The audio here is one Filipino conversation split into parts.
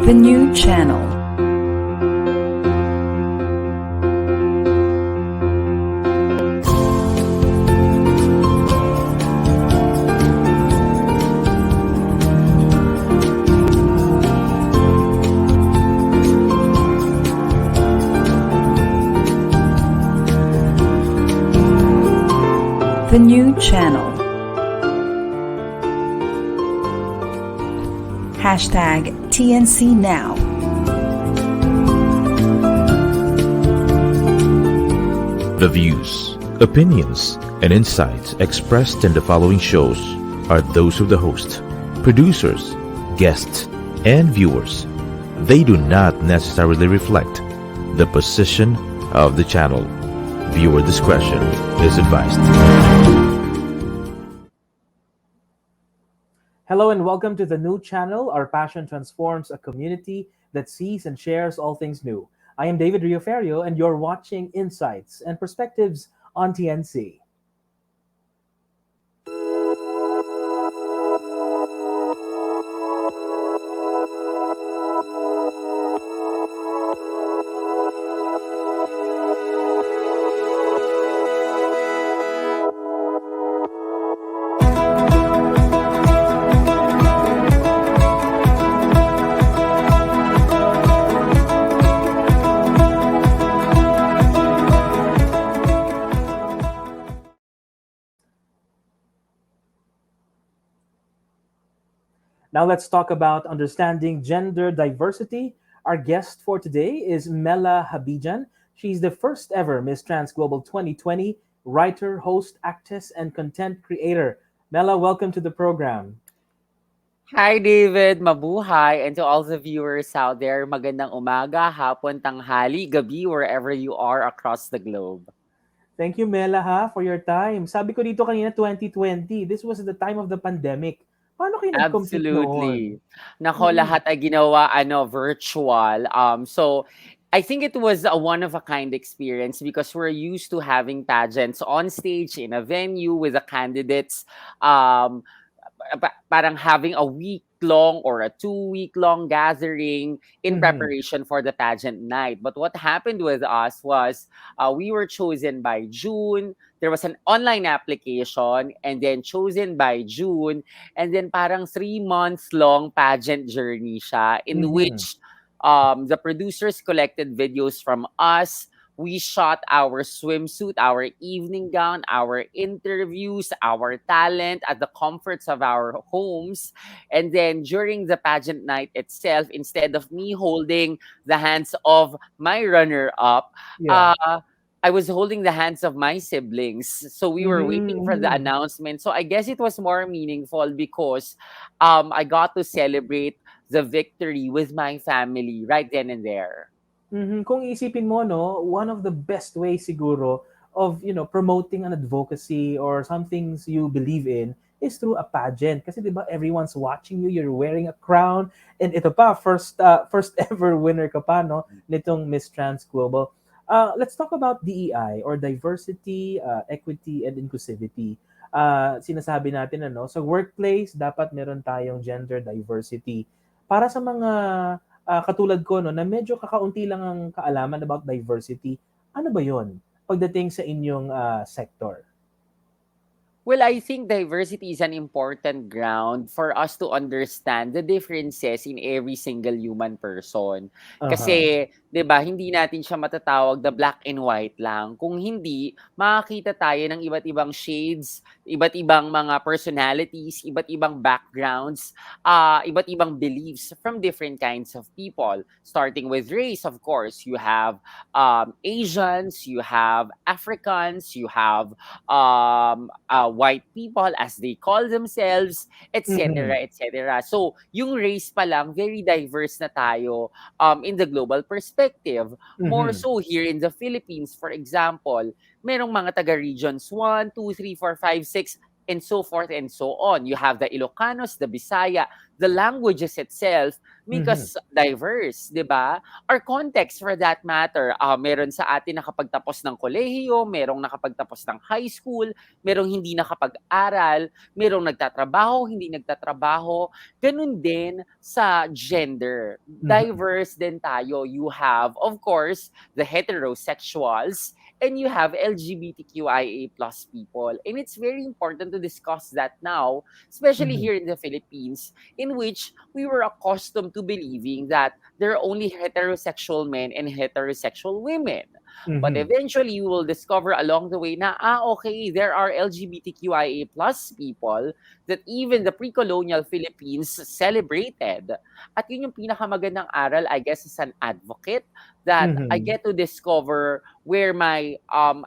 The new channel. The new channel. Hashtag TNC Now. The views, opinions, and insights expressed in the following shows are those of the host, producers, guests, and viewers. They do not necessarily reflect the position of the channel. Viewer discretion is advised. Hello and welcome to the new channel. Our passion transforms a community that sees and shares all things new. I am David Rioferio and you're watching Insights and Perspectives on TNC. Now let's talk about understanding gender diversity. Our guest for today is Mela Habijan. She's the first ever Miss Trans Global 2020 writer, host, actress, and content creator. Mela, welcome to the program. Hi David, mabuhay, and to all the viewers out there, magandang umaga, hapon, tanghali, gabi, wherever you are across the globe. Thank you, Mela, for your time. Sabi ko dito kanina, 2020. This was the time of the pandemic. Paano kayo nag-compete noon? Absolutely. Nako, lahat ay ginawa virtual. So I think it was a one of a kind experience because we're used to having pageants on stage in a venue with the candidates parang having a week-long or a 2-week-long gathering in preparation for the pageant night. But what happened with us was we were chosen by June. There was an online application and then chosen by June. And then parang 3 months-long pageant journey siya in which the producers collected videos from us. We shot our swimsuit, our evening gown, our interviews, our talent at the comforts of our homes. And then during the pageant night itself, instead of me holding the hands of my runner-up, Yeah. I was holding the hands of my siblings. So we were waiting for the announcement. So I guess it was more meaningful because I got to celebrate the victory with my family right then and there. Kung iisipin mo, no, one of the best ways siguro of, promoting an advocacy or some things you believe in is through a pageant. Kasi 'di ba, everyone's watching you, you're wearing a crown, and ito pa, first ever winner ka pa, no, nitong Miss Trans Global. Let's talk about DEI or diversity, equity, and inclusivity. Sinasabi natin, sa workplace, dapat meron tayong gender diversity. Para sa mga katulad ko, no, na medyo kakaunti lang ang kaalaman about diversity, ano ba yon pagdating sa inyong sector? Well, I think diversity is an important ground for us to understand the differences in every single human person. Kasi, 'di ba, hindi natin siya matatawag na black and white lang. Kung hindi, makakita tayo ng iba't ibang shades, iba't ibang mga personalities, iba't ibang backgrounds, iba't ibang beliefs from different kinds of people. Starting with race, of course, you have Asians, you have Africans, you have white people as they call themselves, etc., etc. So, yung race pa lang, very diverse na tayo in the global perspective. More so here in the Philippines, for example, merong mga taga regions 1, 2, 3, 4, 5, 6, and so forth and so on. You have the Ilocanos, the Bisaya, the languages itself make Mhm. us diverse, di ba? Our context for that matter, meron sa atin nakapagtapos ng kolehiyo, merong nakapagtapos ng high school, merong hindi nakapag-aral, merong nagtatrabaho, hindi nagtatrabaho. Ganun din sa gender. Mhm. Diverse din tayo. You have, of course, the heterosexuals, and you have LGBTQIA plus people. And it's very important to discuss that now, especially Mhm. here in the Philippines, in which we were accustomed to believing that there are only heterosexual men and heterosexual women. But Mhm. eventually, you will discover along the way na, okay, there are LGBTQIA plus people that even the pre-colonial Philippines celebrated. At yun yung pinakamagandang aral, I guess, as an advocate, that I Mhm. get to discover where my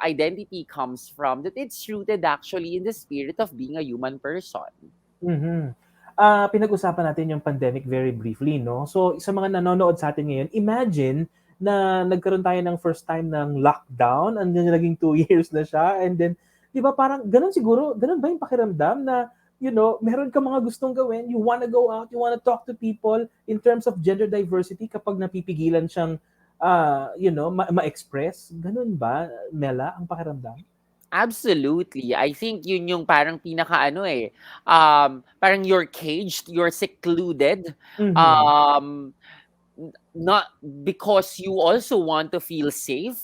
identity comes from, that it's rooted actually in the spirit of being a human person. Mhm. Pinag-usapan natin yung pandemic very briefly, no? So, sa mga nanonood sa atin ngayon, imagine na nagkaroon tayo ng first time ng lockdown, and then naging 2 years na siya, and then, di ba parang ganun siguro, ganun ba yung pakiramdam na, meron ka mga gustong gawin, you wanna go out, you wanna talk to people in terms of gender diversity kapag napipigilan siyang, ma-express? Ganun ba, Mela, ang pakiramdam? Absolutely. I think yun yung parang pinaka-ano, parang you're caged, you're secluded, Mhm. um, not because you also want to feel safe.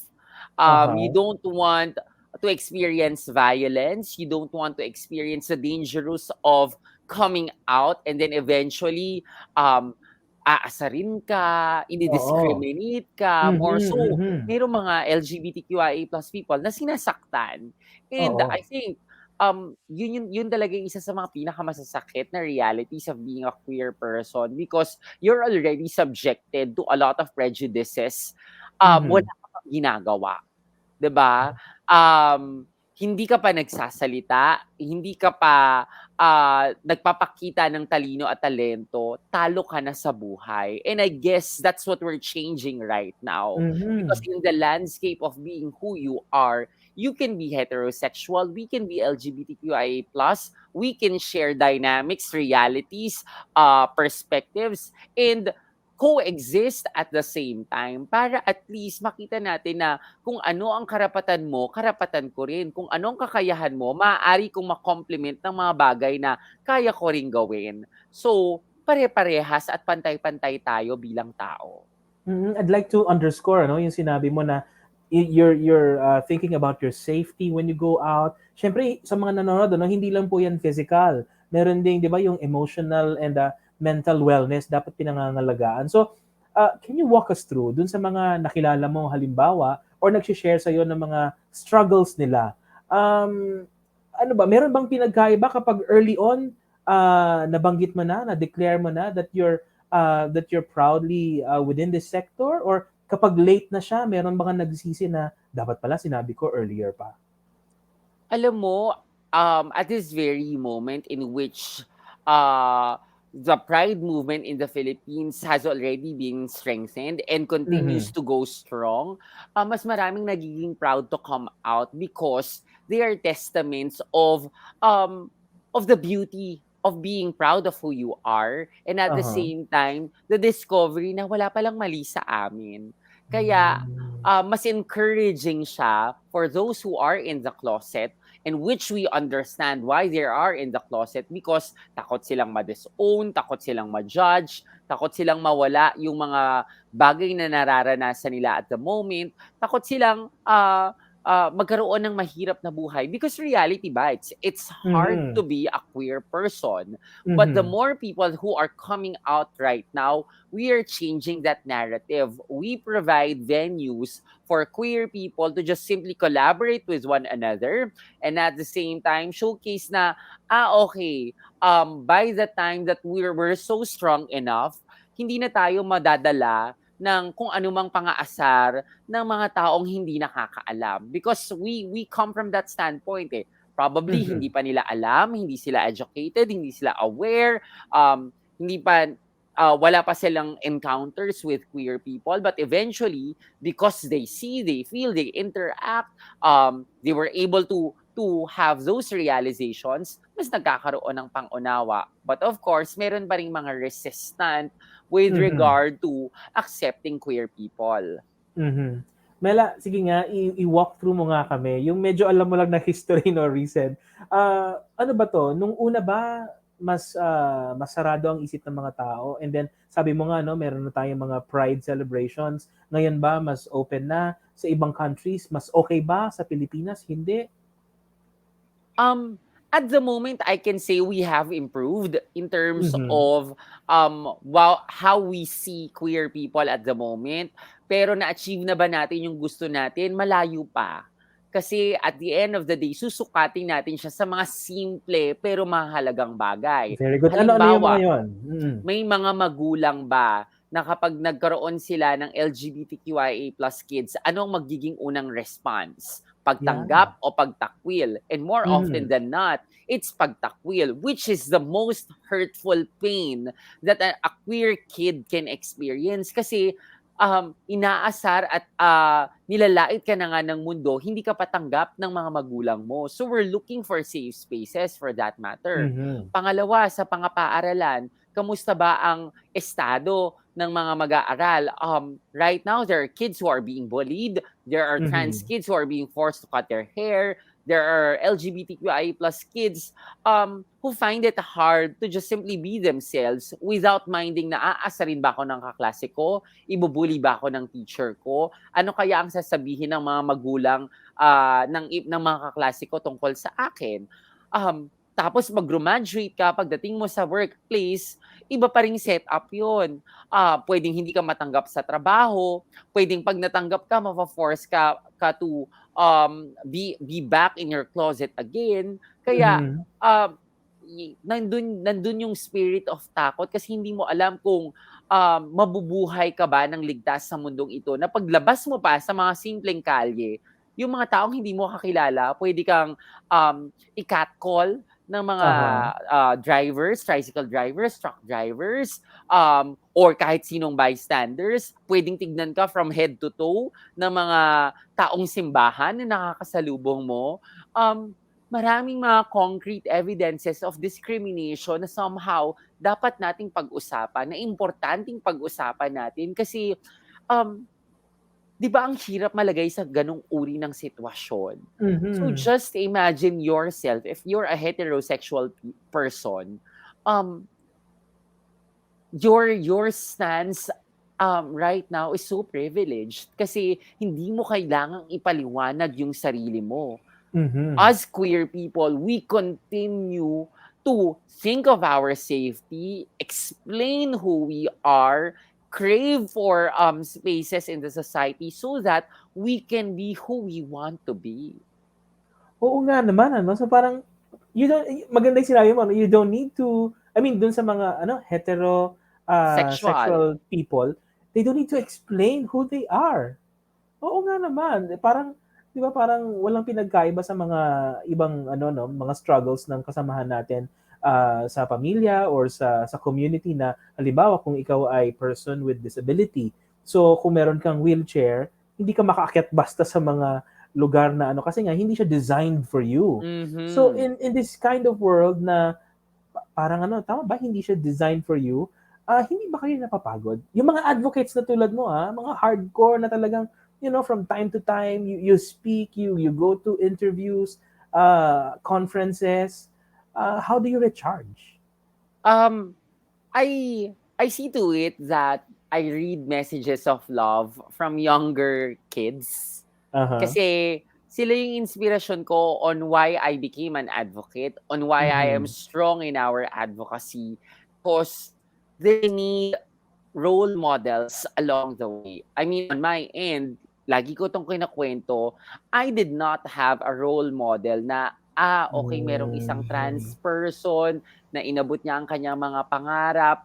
You Uh-huh. don't want to experience violence. You don't want to experience the dangers of coming out and then eventually um, aasarin ka, Oo. i-discriminate ka, more Mhm, so, mhm. mayroong mga LGBTQIA plus people na sinasaktan. And I Oo. think yun talaga yung isa sa mga pinakamasasakit na realities of being a queer person, because you're already subjected to a lot of prejudices. Wala Mhm. ka pang ginagawa, 'di ba? Um, Hindi ka pa nagsasalita, hindi ka pa nagpapakita ng talino at talento, talo ka na sa buhay. And I guess that's what we're changing right now. Because Mhm. in the landscape of being who you are, you can be heterosexual, we can be LGBTQIA+, we can share dynamics, realities, perspectives, and coexist at the same time para at least makita natin na kung ano ang karapatan mo, karapatan ko rin. Kung ano ang kakayahan mo, maaari kong ma-complement ng mga bagay na kaya ko ring gawin. So, pare-parehas at pantay-pantay tayo bilang tao. Mhm, I'd like to underscore yung sinabi mo na you're thinking about your safety when you go out. Siyempre sa mga nanonood hindi lang po 'yan physical. Meron ding 'di ba yung emotional and mental wellness dapat pinangangalagaan. So, can you walk us through dun sa mga nakilala mo halimbawa or nagshi-share sa'yo ng mga struggles nila? Um, ano ba, meron bang pinagkaiba kapag early on, nabanggit mo na-declare mo na that you're proudly within this sector, or kapag late na siya, meron bang nagsisi na dapat pala sinabi ko earlier pa? Alam mo, at this very moment in which uh, the pride movement in the Philippines has already been strengthened and continues Mhm. to go strong, mas maraming nagiging proud to come out because they are testaments of the beauty of being proud of who you are, and at the Uh-huh. same time, the discovery na wala palang mali sa amin. Kaya Hmm. mas encouraging siya for those who are in the closet, in which we understand why they are in the closet, because takot silang ma-disown, takot silang ma-judge, takot silang mawala yung mga bagay na nararanasan nila at the moment, takot silang magkaroon ng mahirap na buhay. Because reality ba, it's hard to Mhm. be a queer person. But the Mhm. more people who are coming out right now, we are changing that narrative. We provide venues for queer people to just simply collaborate with one another, and at the same time showcase na, okay, by the time that we're so strong enough, hindi na tayo madadala ng kung anumang pang-aasar ng mga taong hindi nakakaalam, because we come from that standpoint, probably hindi Mhm. pa nila alam, hindi sila educated, hindi sila aware, hindi pa wala pa silang encounters with queer people, but eventually, because they see, they feel, they interact, they were able to to have those realizations, mas nagkakaroon ng pangunawa. But of course, meron pa ring mga resistant with Mhm. regard to accepting queer people. Mhm. Mela, sige nga, i-walk through mo nga kami. Yung medyo alam mo lang na history, no, recent. Ano ba to? Nung una ba, mas sarado ang isip ng mga tao? And then, sabi mo nga, no, meron na tayong mga pride celebrations. Ngayon ba, mas open na sa ibang countries? Mas okay ba sa Pilipinas? Hindi. Um, at the moment, I can say we have improved in terms Mhm. of how we see queer people at the moment. Pero na-achieve na ba natin yung gusto natin? Malayo pa. Kasi at the end of the day, susukatin natin siya sa mga simple pero mahalagang bagay. Very good. Ano yung mga Halimbawa, yon? Mm. may mga magulang ba na kapag nagkaroon sila ng LGBTQIA+ kids, ano ang magiging unang response? Yeah. Pagtanggap o pagtakwil? And more often Mhm. than not, it's pagtakwil, which is the most hurtful pain that a queer kid can experience. Kasi inaasar at nilalait ka na nga ng mundo, hindi ka patanggap ng mga magulang mo. So we're looking for safe spaces for that matter. Mhm. Pangalawa, sa pangapaaralan, kamusta ba ang estado ng mga mag-aaral? Right now, there are kids who are being bullied. There are trans Mhm. kids who are being forced to cut their hair. There are LGBTQIA+ kids who find it hard to just simply be themselves without minding na aasarin ba ako ng kaklase ko? Ibubuli ba ako ng teacher ko? Ano kaya ang sasabihin ng mga magulang ng mga kaklase ko tungkol sa akin? Tapos mag-graduate ka, pagdating mo sa workplace, iba pa ring setup yun. Pwedeng hindi ka matanggap sa trabaho, pwedeng pag natanggap ka, ma-force ka to be back in your closet again. Kaya, Mhm. nandun yung spirit of takot kasi hindi mo alam kung mabubuhay ka ba ng ligtas sa mundong ito na paglabas mo pa sa mga simpleng kalye, yung mga taong hindi mo kakilala, pwede kang i-catcall ng mga Aha. drivers, tricycle drivers, truck drivers, or kahit sinong bystanders. Pwedeng tignan ka from head to toe ng mga taong simbahan na nakakasalubong mo. Maraming mga concrete evidences of discrimination na somehow dapat nating pag-usapan, na importanteng pag-usapan natin kasi um, 'di ba ang hirap malagay sa ganong uri ng sitwasyon. So Mhm. just imagine yourself if you're a heterosexual person, um, your stance right now is so privileged kasi hindi mo kailangang ipaliwanag yung sarili mo. Mhm. As queer people, we continue to think of our safety, explain who we are, crave for spaces in the society so that we can be who we want to be. Oo nga naman ano, so parang maganda yung sinabi mo 'no, you don't need to I mean dun sa mga ano, Sexual. sexual people, they don't need to explain who they are. Oo nga naman, parang 'di ba parang walang pinagkaiba sa mga ibang ano 'no, mga struggles ng kasamahan natin, sa pamilya or sa community na halimbawa kung ikaw ay person with disability, so kung meron kang wheelchair, hindi ka makaakyat basta sa mga lugar na ano, kasi nga hindi siya designed for you. So Mhm. in this kind of world na parang ano, tama ba hindi siya designed for you, hindi ba kayo napapagod? Yung mga advocates na tulad mo, mga hardcore na talagang, you know, from time to time, you speak, you go to interviews, conferences, how do you recharge? Um, I see to it that I read messages of love from younger kids. Uh-huh. Kasi sila yung inspirasyon ko on why I became an advocate, on why I am Mhm. strong in our advocacy, because they need role models along the way. I mean, on my end, lagi ko itong kinakwento, I did not have a role model na, okay, merong isang Mhm. trans person na inabot niya ang kanyang mga pangarap.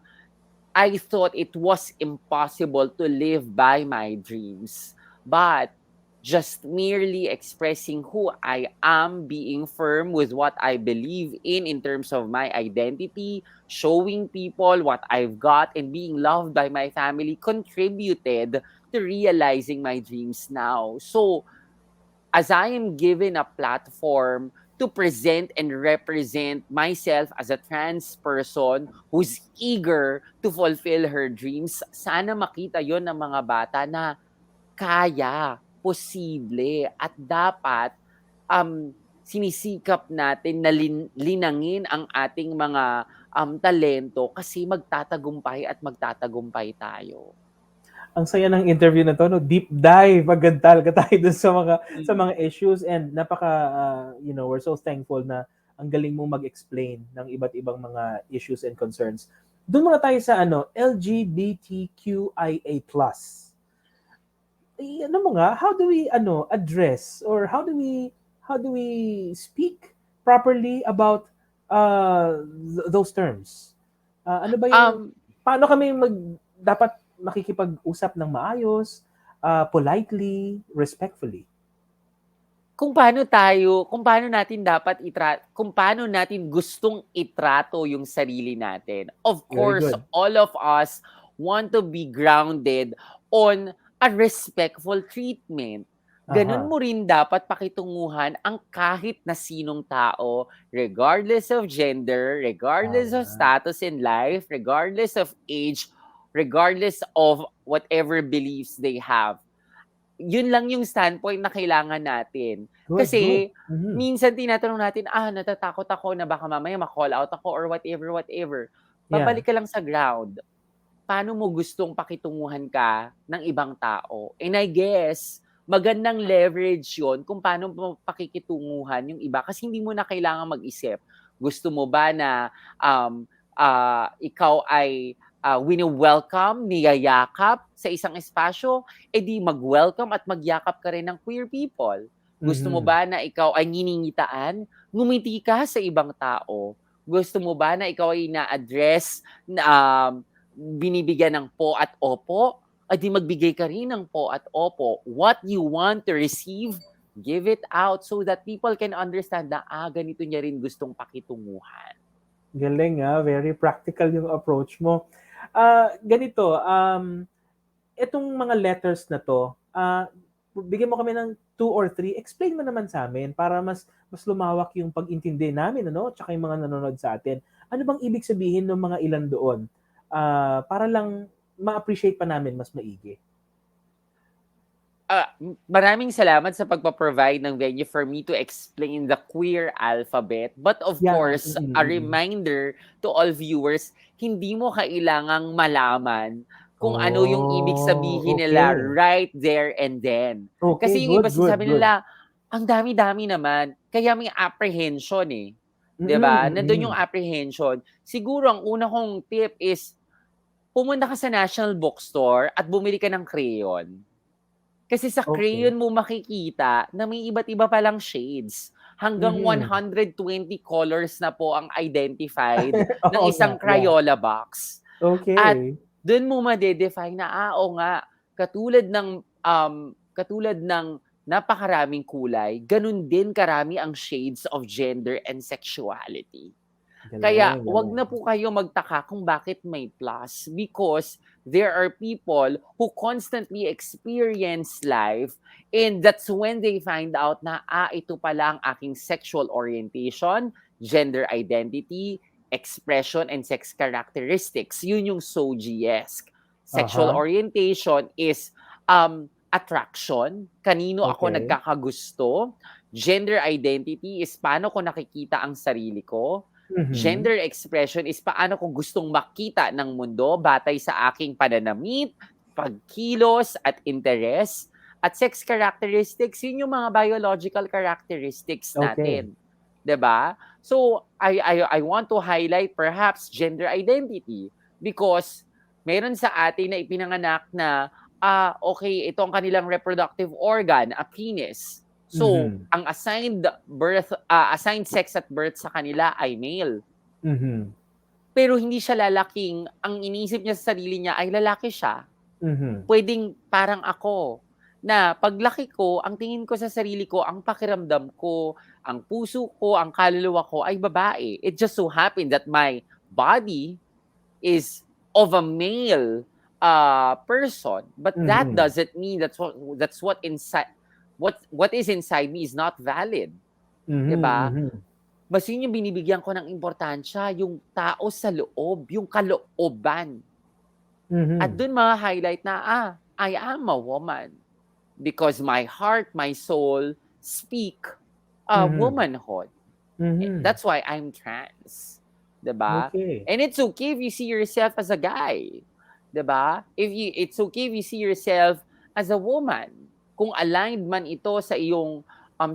I thought it was impossible to live by my dreams. But just merely expressing who I am, being firm with what I believe in terms of my identity, showing people what I've got, and being loved by my family contributed to realizing my dreams now. So, as I am given a platform to present and represent myself as a trans person who's eager to fulfill her dreams. Sana makita yon ng mga bata na kaya, posible, at dapat sinisikap natin na linangin ang ating mga talento kasi magtatagumpay at magtatagumpay tayo. Ang saya ng interview na to, no? Deep dive agad talaga tayo dun sa mga issues, and we're so thankful na ang galing mong mag-explain ng iba't ibang mga issues and concerns. Doon muna tayo sa LGBTQIA+. How do we address, or how do we speak properly about those terms? Ano ba yung paano kami dapat makikipag-usap ng maayos, politely, respectfully? Kung paano natin gustong itrato yung sarili natin. Of course, all of us want to be grounded on a respectful treatment. Ganun mo rin dapat pakitunguhan ang kahit na sinong tao, regardless of gender, regardless of status in life, regardless of age, regardless of whatever beliefs they have. Yun lang yung standpoint na kailangan natin. Kasi minsan tinatanong natin, natatakot ako na baka mamaya ma-call out ako or whatever. Babalik ka lang sa ground. Paano mo gustong pakitunguhan ka ng ibang tao? And I guess, magandang leverage yun kung paano mo pakikitunguhan yung iba. Kasi hindi mo na kailangan mag-isip. Gusto mo ba na ikaw ay wini-welcome, niyayakap sa isang espasyo, di mag-welcome at magyakap ka rin ng queer people. Gusto mo ba na ikaw ay niningitaan, ngumiti ka sa ibang tao? Gusto mo ba na ikaw ay na-address, binibigyan ng po at opo? Di magbigay ka rin ng po at opo. What you want to receive, give it out so that people can understand na ganito niya rin gustong pakitunguhan. Galing, very practical yung approach mo. Ganito, itong mga letters na to, bigyan mo kami ng 2 or 3, explain mo naman sa amin para mas lumawak yung pag-intindi namin, tsaka yung mga nanonood sa atin. Ano bang ibig sabihin ng mga ilan doon? Para lang ma-appreciate pa namin mas maigi. Maraming salamat sa pagpa-provide ng venue for me to explain the queer alphabet. But of course, a reminder to all viewers, hindi mo kailangang malaman kung ano yung ibig sabihin nila right there and then. Kasi yung iba sasabi nila, ang dami-dami naman, kaya may apprehension eh. Diba? Nandun yung apprehension. Siguro ang una kong tip is, pumunta ka sa National Bookstore at bumili ka ng crayon. Kasi sa crayon mo makikita na may iba't iba palang shades. Hanggang 120 colors na po ang identified ng isang Crayola box. At doon mo ma-define na, katulad ng napakaraming kulay, ganun din karami ang shades of gender and sexuality. Kaya wag na po kayo magtaka kung bakit may plus, because there are people who constantly experience life, and that's when they find out na ito pala ang aking sexual orientation, gender identity, expression, and sex characteristics. Yun yung SOGIESque. Sexual orientation is attraction, kanino ako nagkakagusto. Gender identity is paano ko nakikita ang sarili ko. Gender expression is paano ko gustong makita ng mundo batay sa aking pananamit, pagkilos at interes. At sex characteristics, yun yung mga biological characteristics natin. Diba? So, I want to highlight perhaps gender identity because meron sa atin na ipinanganak na ito ang kanilang reproductive organ, a penis. So, ang assigned sex at birth sa kanila ay male. Pero hindi siya lalaking, ang iniisip niya sa sarili niya ay lalaki siya. Pwedeng parang ako, na paglaki ko, ang tingin ko sa sarili ko, ang pakiramdam ko, ang puso ko, ang kaluluwa ko ay babae. It just so happened that my body is of a male person. But that doesn't mean that's what inside what is inside me is not valid. Mhm, 'di ba? mhm. Mas yun yung binibigyan ko ng importansya, yung tao sa loob, yung kalooban. At Mhm. dun ma-highlight na, I am a woman because my heart, my soul speak Mhm. womanhood. Mhm. That's why I'm trans. 'Di ba? Okay. And it's okay if you see yourself as a guy. 'Di ba? It's okay if you see yourself as a woman. Kung aligned man ito sa iyong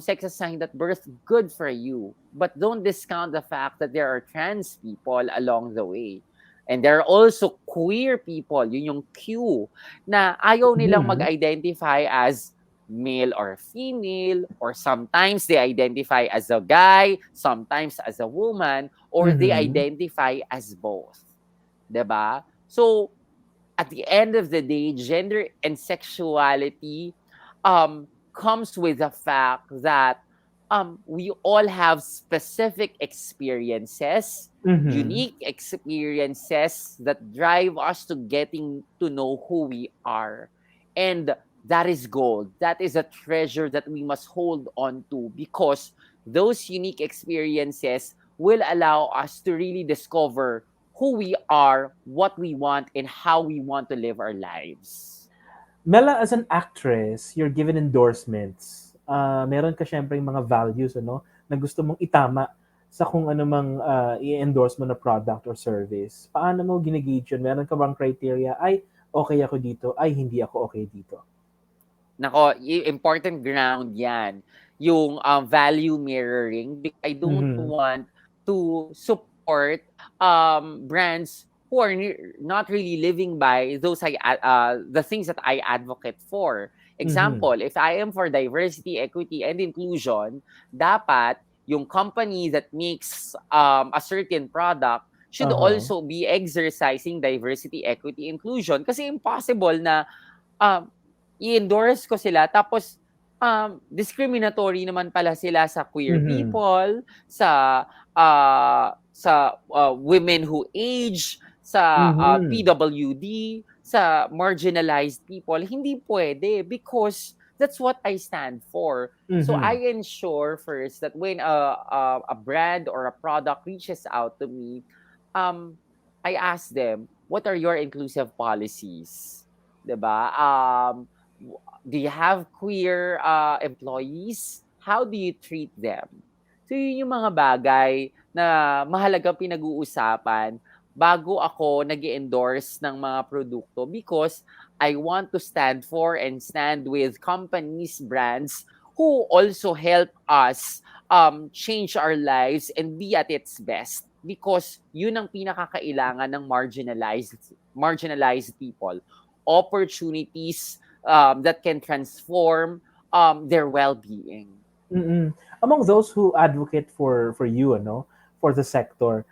sex assigned at birth, good for you. But don't discount the fact that there are trans people along the way. And there are also queer people, yun yung Q, na ayaw nilang Mhm. mag-identify as male or female, or sometimes they identify as a guy, sometimes as a woman, or they Mhm. identify as both. 'Di ba? So, at the end of the day, gender and sexuality comes with the fact that we all have specific experiences, Mhm. unique experiences that drive us to getting to know who we are. And that is gold. That is a treasure that we must hold on to, because those unique experiences will allow us to really discover who we are, what we want, and how we want to live our lives. Mela, as an actress, you're given endorsements. Meron ka syempre yung mga values, ano, na gusto mong itama sa kung ano mang i-endorse mo na product or service. Paano mo ginigauge yun? Meron ka bang criteria? Ay, okay ako dito. Ay, hindi ako okay dito. Nako, important ground yan. Yung value mirroring. I don't Mhm. want to support brands who are not really living by the things that I advocate for. Mhm. Example, if I am for diversity, equity, and inclusion, dapat yung company that makes a certain product should Uh-huh. also be exercising diversity, equity, inclusion. Kasi impossible na um, i-endorse ko sila tapos discriminatory naman pala sila sa queer Mhm. people, sa women who age, sa Mhm. PWD, sa marginalized people. Hindi pwede because that's what I stand for. So Mhm. I ensure first that when a brand or a product reaches out to me, um, I ask them, what are your inclusive policies? 'Di ba? Do you have queer employees? How do you treat them? So yun yung mga bagay na mahalagang pinag-uusapan bago ako nag endorse ng mga produkto, because I want to stand for and stand with companies, brands who also help us change our lives and be at its best, because yun ang pinakakailangan ng marginalized people, opportunities that can transform their well-being. Mm. Among those who advocate for you, ano, for the sector,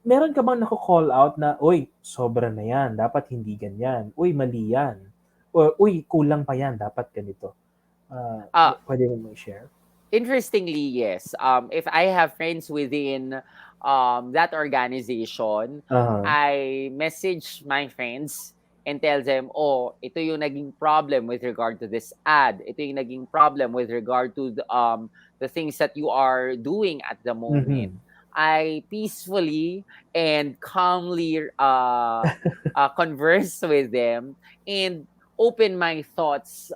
meron ka bang nako-call out na, "Uy, sobra na 'yan, dapat hindi ganyan. Uy, mali 'yan." Or, "Uy, kulang pa 'yan, dapat ganito." Uh, Puwede mo i-share? Interestingly, yes. If I have friends within that organization, Uh-huh. I message my friends and tell them, oh, ito yung naging problem with regard to this ad. Ito yung naging problem with regard to the things that you are doing at the moment. Mhm. I peacefully and calmly converse with them and open my thoughts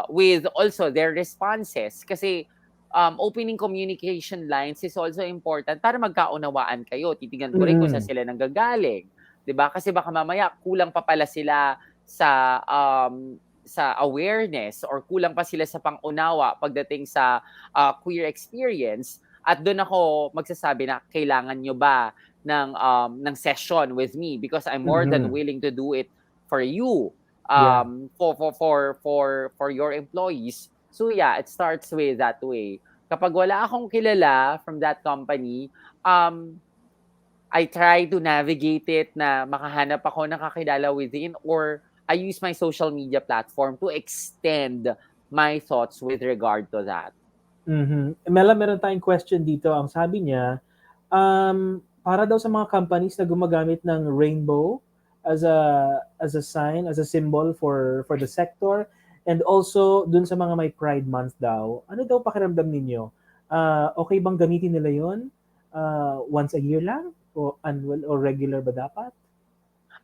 with also their responses. Kasi opening communication lines is also important para magkaunawaan kayo. Titingnan ko rin kung saan Mm. sila nanggagaling. 'Di ba? Kasi baka mamaya kulang pa pala sila sa awareness, or kulang pa sila sa pangunawa pagdating sa queer experience, at doon ako magsasabi na kailangan nyo ba ng session with me, because I'm more than Mhm. willing to do it for you, Yeah. for your employees. So yeah, it starts with that way. Kapag wala akong kilala from that company, I try to navigate it na makahanap ako ng kakilala within, or I use my social media platform to extend my thoughts with regard to that. Mhm. Mela, meron tayong question dito. Ang sabi niya, para daw sa mga companies na gumagamit ng rainbow as a sign, as a symbol for the sector, and also dun sa mga may Pride Month daw, ano daw pakiramdam ninyo? Okay bang gamitin nila yon once a year lang? O annual or regular ba dapat?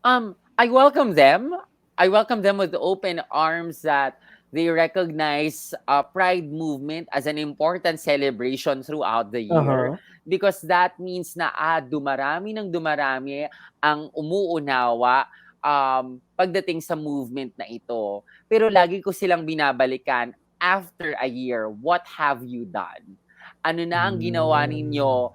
I welcome them. I welcome them with open arms that they recognize Pride movement as an important celebration throughout the year Uh-huh. because that means na dumarami ng dumarami ang umuunawa pagdating sa movement na ito. Pero lagi ko silang binabalikan after a year, what have you done? Ano na ang ginawa ninyo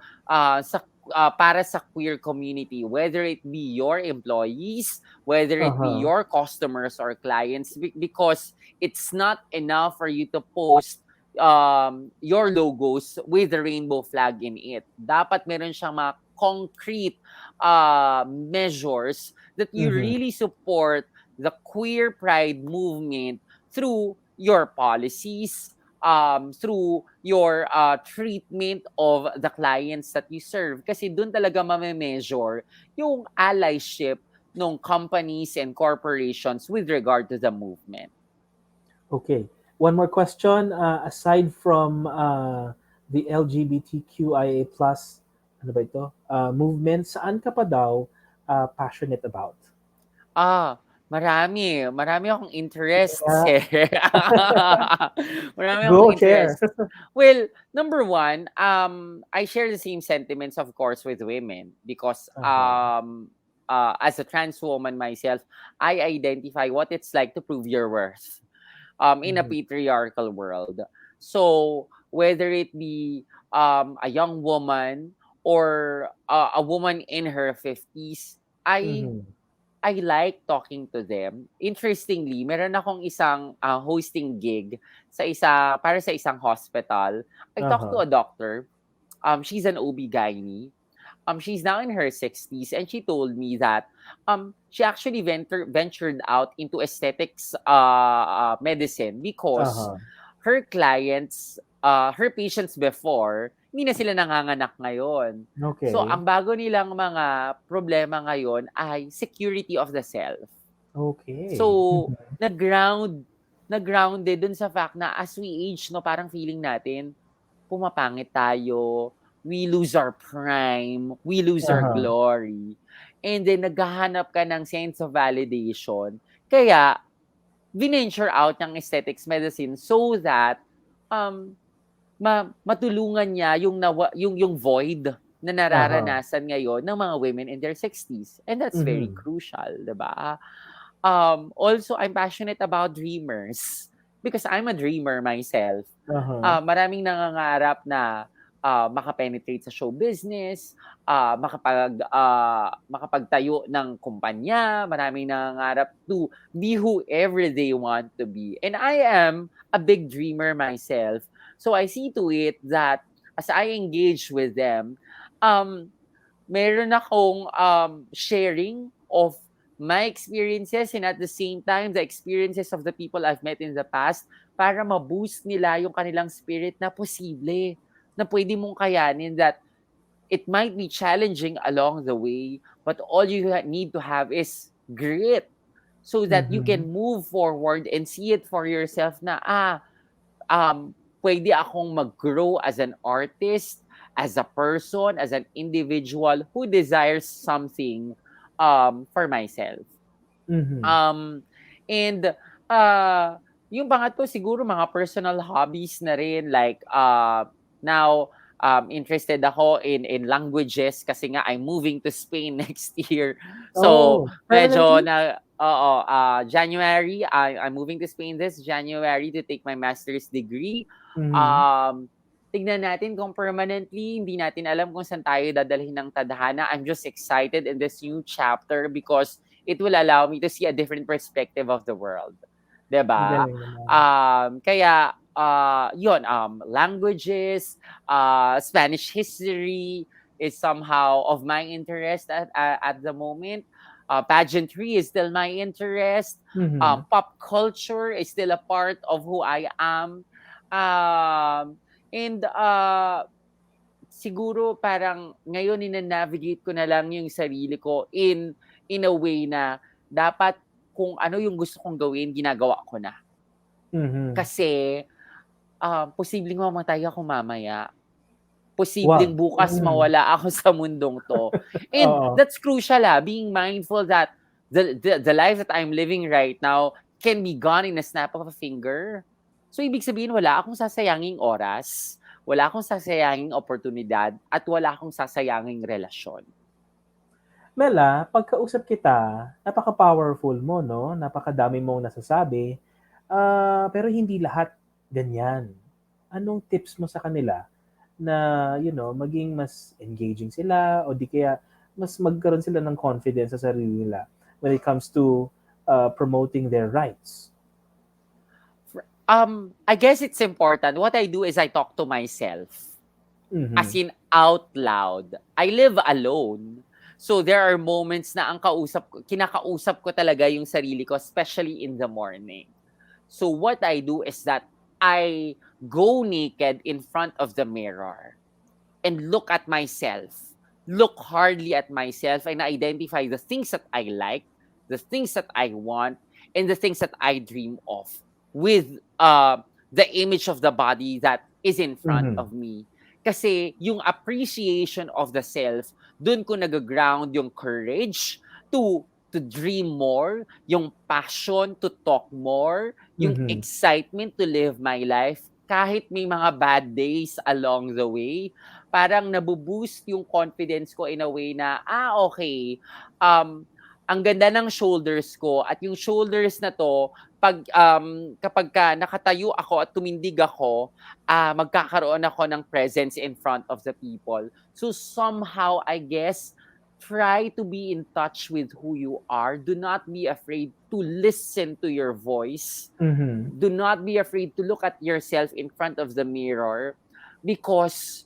para sa queer community, whether it be your employees, whether it be Uh-huh. your customers or clients, because it's not enough for you to post your logos with the rainbow flag in it. Dapat meron siyang mga concrete measures that you Mhm. really support the queer pride movement through your policies, through your treatment of the clients that you serve. Kasi doon talaga mame-measure yung allyship ng companies and corporations with regard to the movement. Okay. One more question. Aside from the LGBTQIA+, ano ba ito? Movement, saan ka pa daw passionate about? Marami. Marami akong interests Yeah. eh. Marami akong Go, share. interests. Well, number one, I share the same sentiments, of course, with women because Uh-huh. as a trans woman myself, I identify what it's like to prove your worth in a Mhm. patriarchal world. So, whether it be a young woman or a woman in her 50s, Mhm. I like talking to them. Interestingly, meron akong isang hosting gig para sa isang hospital. I talked to Uh-huh. a doctor. She's an OB-GYN. She's now in her 60s and she told me that she actually ventured out into aesthetics medicine because Uh-huh. her clients, her patients before, hindi na sila nanganganak ngayon. So, Okay. ang bago nilang mga problema ngayon ay security of the self. Okay. So, nag-grounded dun sa fact na as we age, no, parang feeling natin, pumapangit tayo, we lose our prime, we lose our Uh-huh. glory, and then naghahanap ka ng sense of validation. Kaya, venture out ng aesthetics medicine so that um, matulungan niya yung void na Uh-huh. nararanasan ngayon ng mga women in their 60s. And that's very Mhm. crucial, 'di ba? Also, I'm passionate about dreamers because I'm a dreamer myself. Uh-huh. Maraming nangangarap na makapenetrate sa show business, makapagtayo ng kumpanya, maraming nangangarap to be whoever they want to be. And I am a big dreamer myself. So I see to it that as I engage with them, um, meron akong sharing of my experiences and at the same time, the experiences of the people I've met in the past para ma-boost nila yung kanilang spirit na posible, na pwede mong kayanin, that it might be challenging along the way, but all you need to have is grit so that you Mhm. can move forward and see it for yourself na, pwede akong mag-grow as an artist, as a person, as an individual who desires something for myself. Mhm. Um, and uh, yung pangatlo siguro mga personal hobbies na rin, like now interested ako in languages kasi nga I'm moving to Spain next year. So Oh, medyo permanently? January, I'm moving to Spain this January to take my master's degree. Mhm. Um Tignan natin kung permanently, hindi natin alam kung saan tayo dadalhin ng tadhana. I'm just excited in this new chapter because it will allow me to see a different perspective of the world. Ang 'Diba? galing naman. Kaya, yun, languages, Spanish history is somehow of my interest at the moment. Pageantry is still my interest. Mhm. Pop culture is still a part of who I am. And siguro parang ngayon navigate ko na lang yung sarili ko in a way na dapat kung ano yung gusto kong gawin, ginagawa ko na. Mhm. Kasi posibleng mamatay ako mamaya. Posibleng Wow. bukas mawala ako sa mundong to. And Oo. that's crucial, being mindful that the life that I'm living right now can be gone in a snap of a finger. So, ibig sabihin, wala akong sasayanging oras, wala akong sasayanging oportunidad, at wala akong sasayanging relasyon. Mela, pagkausap kita, napaka-powerful mo, no? Napakadami mong nasasabi. Pero hindi lahat ganyan. Anong tips mo sa kanila na, maging mas engaging sila o di kaya mas magkaroon sila ng confidence sa sarili nila when it comes to promoting their rights? I guess it's important. What I do is I talk to myself. Mhm. As in, out loud. I live alone. So there are moments na kinakausap ko talaga yung sarili ko, especially in the morning. So what I do is that I go naked in front of the mirror and look at myself, look hardly at myself, and identify the things that I like, the things that I want, and the things that I dream of with the image of the body that is in front of me. Kasi yung appreciation of the self, dun ko nag-ground yung courage to dream more, yung passion to talk more, yung excitement to live my life kahit may mga bad days along the way. Parang nabuboost yung confidence ko in a way na, okay, ang ganda ng shoulders ko, at yung shoulders na to, kapag nakatayo ako at tumindig ako, magkakaroon ako ng presence in front of the people. So somehow, I guess, try to be in touch with who you are. Do not be afraid to listen to your voice. Do not be afraid to look at yourself in front of the mirror, because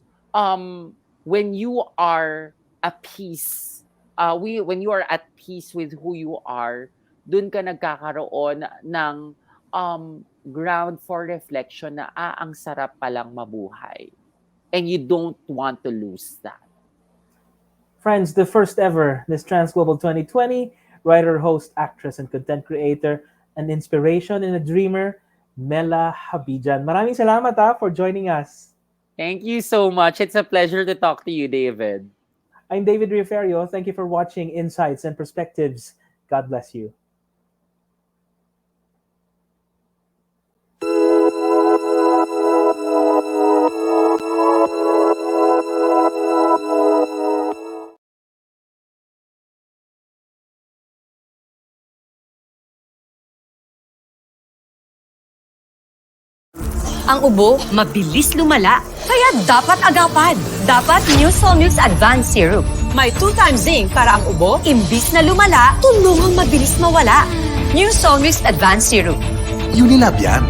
when you are at peace, when you are at peace with who you are, dun ka nagkakaroon ng ground for reflection na ang sarap palang mabuhay. And you don't want to lose that. Friends, the first ever Miss Trans Global 2020, writer, host, actress, and content creator, an inspiration and a dreamer, Mela Habijan. Maraming salamat for joining us. Thank you so much. It's a pleasure to talk to you, David. I'm David Riaferio. Thank you for watching Insights and Perspectives. God bless you. Ang ubo, mabilis lumala, kaya dapat agapan. Dapat New Solmux Advanced Syrup. May 2 times zinc para ang ubo, imbis na lumala, tulungang mabilis mawala. New Solmux Advanced Syrup. Unilab yan.